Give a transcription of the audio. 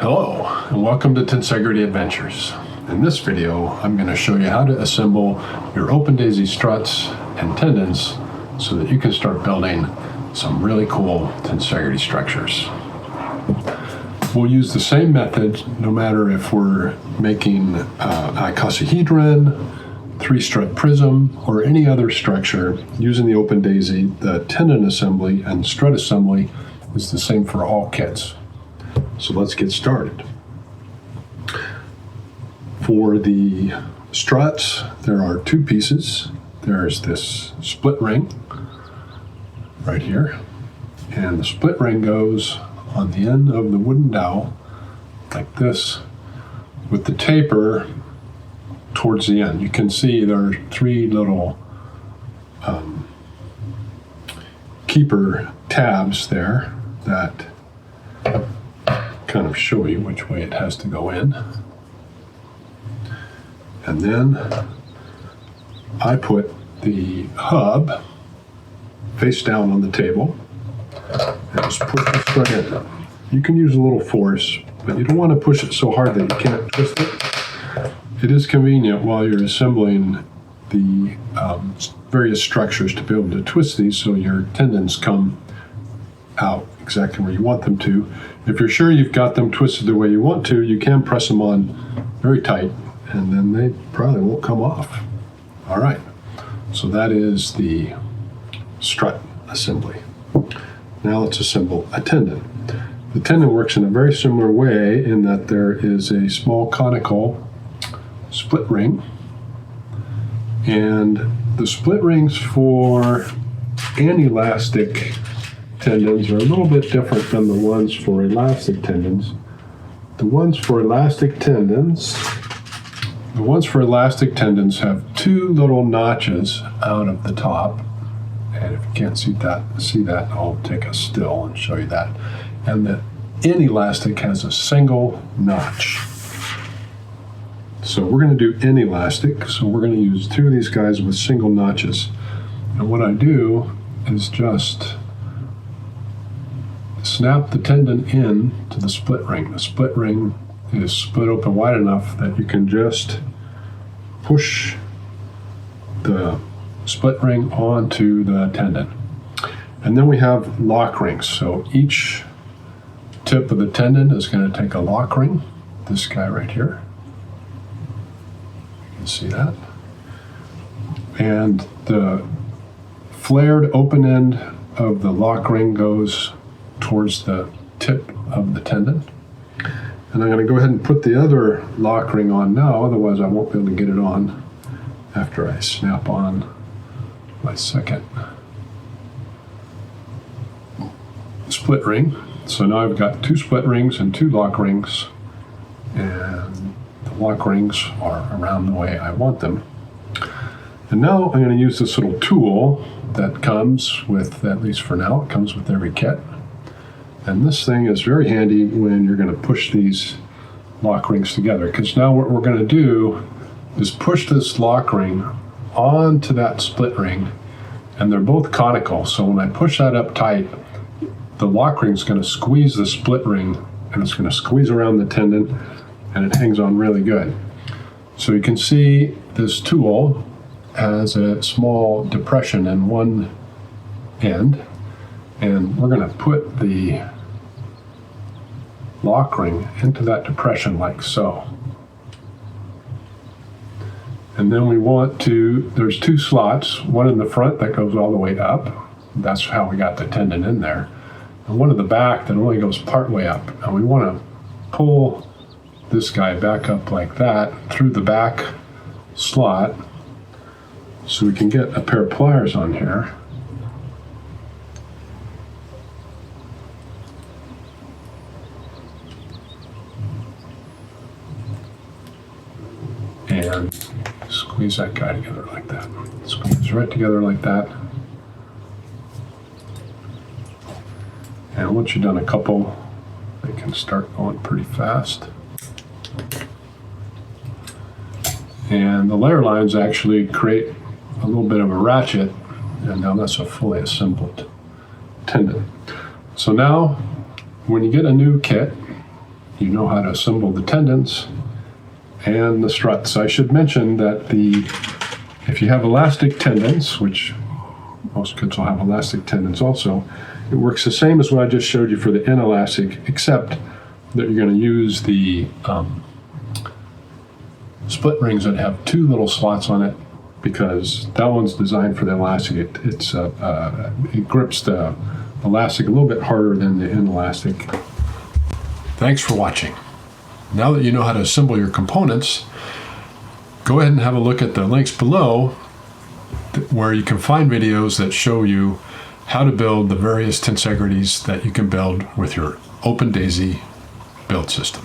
Hello, and welcome to Tensegrity Adventures. In this video, I'm going to show you how to assemble your open daisy struts and tendons so that you can start building some really cool tensegrity structures. We'll use the same method no matter if we're making icosahedron, three-strut prism, or any other structure using the open daisy. The tendon assembly and strut assembly is the same for all kits. So let's get started. For the struts, there are two pieces. There's this split ring right here, and the split ring goes on the end of the wooden dowel like this with the taper towards the end. You can see there are three little keeper tabs there that kind of show you which way it has to go in. And then I put the hub face down on the table and just push the strut in. You can use a little force, but you don't want to push it so hard that you can't twist it. It is convenient while you're assembling the various structures to be able to twist these so your tendons come out exactly where you want them to. If you're sure you've got them twisted the way you want to, you can press them on very tight and then they probably won't come off. All right, so that is the strut assembly. Now let's assemble a tendon. The tendon works in a very similar way in that there is a small conical split ring, and the split rings for anelastic tendons are a little bit different than the ones for elastic tendons. The ones for elastic tendons have two little notches out of the top. And if you can't see that, I'll take a still and show you that. And the inelastic has a single notch. So we're going to do inelastic. So we're going to use two of these guys with single notches. And what I do is just snap the tendon in to the split ring. The split ring is split open wide enough that you can just push the split ring onto the tendon. And then we have lock rings. So each tip of the tendon is going to take a lock ring. This guy right here. You can see that. And the flared open end of the lock ring goes towards the tip of the tendon. And I'm going to go ahead and put the other lock ring on now, otherwise I won't be able to get it on after I snap on my second split ring. So now I've got two split rings and two lock rings, and the lock rings are around the way I want them. And now I'm going to use this little tool that comes with, at least for now, it comes with every kit. And this thing is very handy when you're going to push these lock rings together, because now what we're going to do is push this lock ring onto that split ring, and they're both conical. So when I push that up tight, the lock ring is going to squeeze the split ring, and it's going to squeeze around the tendon, and it hangs on really good. So you can see this tool has a small depression in one end, and we're going to put the lock ring into that depression like so. And then we want to, there's two slots, one in the front that goes all the way up. That's how we got the tendon in there. And one in the back that only goes part way up. And we want to pull this guy back up like that through the back slot so we can get a pair of pliers on here. And squeeze that guy together like that. Squeeze right together like that. And once you've done a couple, they can start going pretty fast. And the layer lines actually create a little bit of a ratchet, and now that's a fully assembled tendon. So now, when you get a new kit, you know how to assemble the tendons and the struts. I should mention that if you have elastic tendons, which most kids will have elastic tendons also, it works the same as what I just showed you for the inelastic, except that you're going to use the split rings that have two little slots on it, because that one's designed for the elastic. It grips the elastic a little bit harder than the inelastic. Thanks for watching. Now that you know how to assemble your components, go ahead and have a look at the links below where you can find videos that show you how to build the various tensegrities that you can build with your OpenDaisy build system.